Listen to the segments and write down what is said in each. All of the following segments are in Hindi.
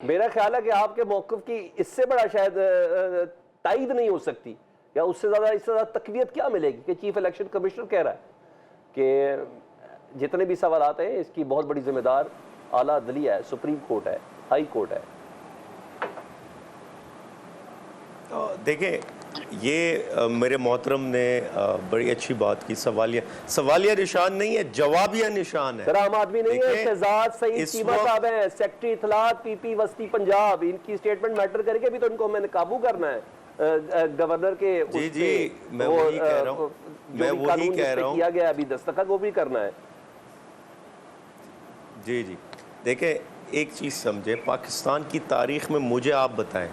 मेरा ख्याल है कि आपके मौक़िफ़ की इससे बड़ा शायद तायीद नहीं हो सकती, या उससे ज़्यादा इससे ज़्यादा तक़वियत क्या मिलेगी कि चीफ इलेक्शन कमिश्नर कह रहा है कि जितने भी सवालात हैं इसकी बहुत बड़ी जिम्मेदार आला अदलिया है, सुप्रीम कोर्ट है, हाई कोर्ट है। तो देखें, ये मेरे मोहतरम ने बड़ी अच्छी बात की। सवालिया निशान नहीं है, जवाबिया निशान है। सर आम आदमी नहीं है, शहजाद सईद चीमा साहब हैं, सेक्रेटरी इत्तलात पीपी वस्ती पंजाब, इनकी स्टेटमेंट मैटर करके भी तो इनको मैंने काबू करना है गवर्नर के। जी मैं वही कह रहा हूँ, किया गया अभी दस्तखत वो भी करना है। जी देखें, एक चीज़ समझे, पाकिस्तान की तारीख में मुझे आप बताएं,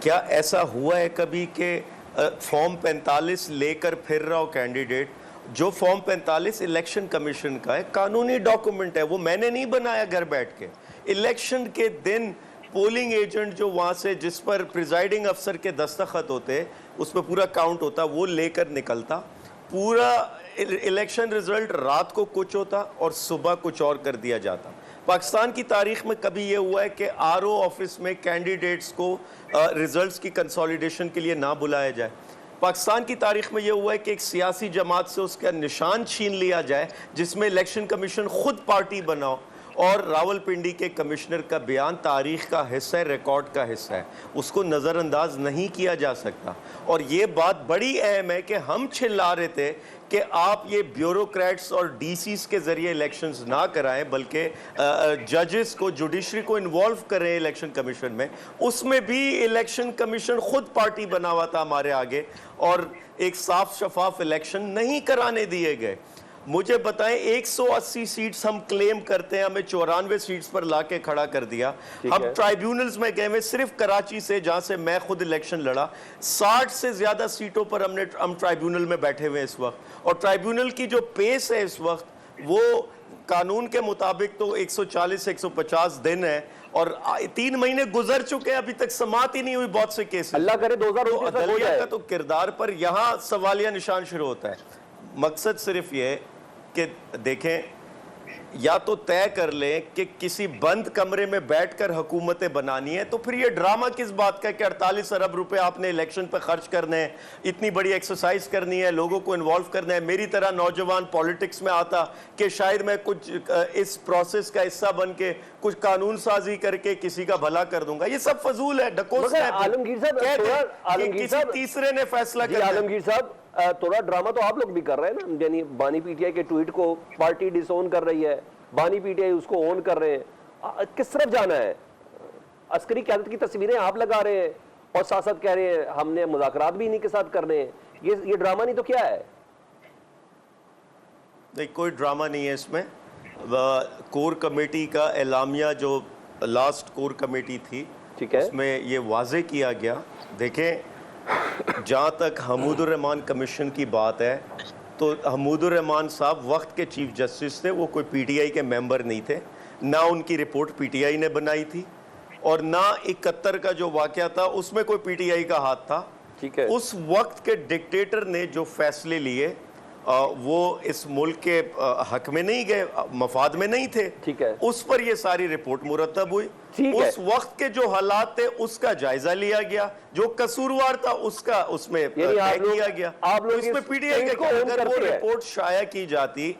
क्या ऐसा हुआ है कभी कि फॉर्म 45 लेकर फिर रहा हो कैंडिडेट? जो फॉर्म 45 इलेक्शन कमीशन का है, कानूनी डॉक्यूमेंट है, वो मैंने नहीं बनाया घर बैठ के। इलेक्शन के दिन पोलिंग एजेंट जो वहाँ से, जिस पर प्रिजाइडिंग अफसर के दस्तखत होते, उस पर पूरा काउंट होता, वो लेकर निकलता। पूरा इलेक्शन रिजल्ट रात को कुछ होता और सुबह कुछ और कर दिया जाता। पाकिस्तान की तारीख में कभी ये हुआ है कि आरओ ऑफिस में कैंडिडेट्स को रिजल्ट्स की कंसोलिडेशन के लिए ना बुलाया जाए। पाकिस्तान की तारीख में ये हुआ है कि एक सियासी जमात से उसका निशान छीन लिया जाए, जिसमें इलेक्शन कमीशन खुद पार्टी बनाओ, और रावलपिंडी के कमिश्नर का बयान तारीख का हिस्सा है, रिकॉर्ड का हिस्सा है, उसको नज़रअंदाज नहीं किया जा सकता। और ये बात बड़ी अहम है कि हम चिल्ला रहे थे कि आप ये ब्यूरोक्रेट्स और डीसीस के ज़रिए इलेक्शंस ना कराएं, बल्कि जजेस को, जुडिशरी को इन्वॉल्व करें इलेक्शन कमीशन में। उसमें भी इलेक्शन कमीशन खुद पार्टी बना हुआ था हमारे आगे, और एक साफ शफाफ इलेक्शन नहीं कराने दिए गए। मुझे बताएं, 180 सीट्स हम क्लेम करते हैं, हमें 94 सीट्स पर लाके खड़ा कर दिया। हम ट्राइब्यूनल्स में गए हुए, सिर्फ कराची से, जहां से मैं खुद इलेक्शन लड़ा, 60 से ज्यादा सीटों पर हम ट्राइब्यूनल में बैठे हुए इस वक्त। और ट्राइब्यूनल की जो पेस है इस वक्त, वो कानून के मुताबिक तो 140 से 150 दिन है, और 3 महीने गुजर चुके हैं, अभी तक समाप्त ही नहीं हुई बहुत से केस। अल्लाह करे 2019 तक हो जाए। का तो किरदार पर यहाँ सवालिया निशान शुरू होता है। मकसद सिर्फ ये कि देखें, या तो तय कर लें कि किसी बंद कमरे में बैठकर हुकूमतें बनानी है, तो फिर ये ड्रामा किस बात का कि 48 अरब रुपए आपने इलेक्शन पे खर्च करने हैं, इतनी बड़ी एक्सरसाइज करनी है, लोगों को इन्वॉल्व करना है। मेरी तरह नौजवान पॉलिटिक्स में आता कि शायद मैं कुछ इस प्रोसेस का हिस्सा बन के कुछ कानून साजी करके किसी का भला कर दूंगा। ये सब फजूल है, डकोस है। आलमगीर साहब, तीसरे ने फैसला किया। आलमगीर साहब, थोड़ा ड्रामा तो आप लोग भी कर रहे हैं ना, यानी बानी पीटीआई के ट्वीट को पार्टी डिसोन कर रही है, बानी पीटीआई उसको ओन कर रहे हैं। किस तरफ जाना है? अस्करी क़यादत की तस्वीरें आप लगा रहे हैं और साथ साथ कह रहे हैं हमने मुज़ाकरात भी इन्हीं के साथ करने हैं। ये ड्रामा नहीं तो क्या है? नहीं, कोई ड्रामा नहीं है इसमें। कोर कमेटी का एलामिया, जो लास्ट कोर कमेटी थी, ठीक है, उसमें ये वाजे किया गया। देखें, जहाँ तक हमीदुर रहमान कमीशन की बात है, तो हमीदुर रहमान साहब वक्त के चीफ जस्टिस थे, वो कोई पीटीआई के मेंबर नहीं थे, ना उनकी रिपोर्ट पीटीआई ने बनाई थी, और ना 71 का जो वाक़या था उसमें कोई पीटीआई का हाथ था। ठीक है, उस वक्त के डिक्टेटर ने जो फैसले लिए वो इस मुल्क के हक में नहीं गए, मफाद में नहीं थे। ठीक है, उस पर ये सारी रिपोर्ट मुरतब हुई। उस वक्त के जो हालात थे उसका जायजा लिया गया, जो कसूरवार था उसका उसमें तय किया गया। आप लोग इसमें पीटीआई का, अगर वो रिपोर्ट शाया की जाती,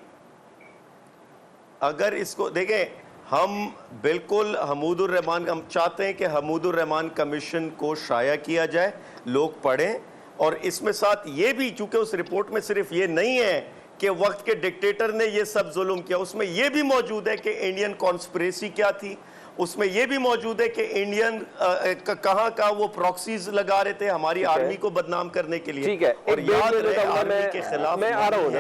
अगर इसको देखें, हम बिल्कुल हमीदुर रहमान, हम चाहते हैं कि हमीदुर रहमान कमीशन को शाया किया जाए, लोग पढ़ें। और इसमें साथ ये भी, चूंकि उस रिपोर्ट में सिर्फ ये नहीं है कि वक्त के डिक्टेटर ने ये सब जुल्म किया, उसमें ये भी मौजूद है कि इंडियन कॉन्स्पिरेसी क्या थी, उसमें यह भी मौजूद है कि इंडियन कहाँ का वो प्रॉक्सीज लगा रहे थे हमारी आर्मी को बदनाम करने के लिए। ठीक है, और याद रहे, आर्मी के खिलाफ मैं आ रहा हूँ।